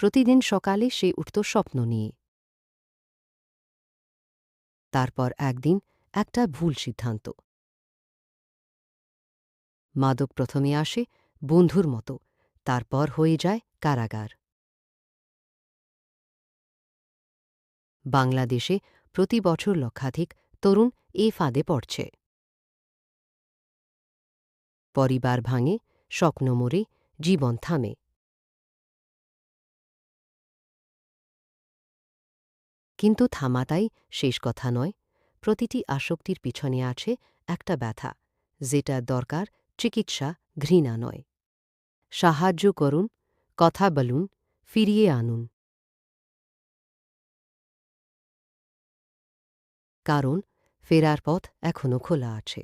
প্রতিদিন সকালে সে উঠত স্বপ্ন নিয়ে। তারপর একদিন একটা ভুল সিদ্ধান্ত। মাদক প্রথমে আসে বন্ধুর মতো, তারপর হয়ে যায় কারাগার। বাংলাদেশে প্রতি বছর লক্ষাধিক তরুণ এ ফাঁদে পড়ছে। পরিবার ভাঙে, স্বপ্ন মরে, জীবন থামে। কিন্তু থামাটাই শেষ কথা নয়। প্রতিটি আসক্তির পিছনে আছে একটা ব্যথা, যেটা দরকার চিকিৎসা, ঘৃণা নয়। সাহায্য করুন, কথা বলুন, ফিরিয়ে আনুন। কারণ ফেরার পথ এখনো খোলা আছে।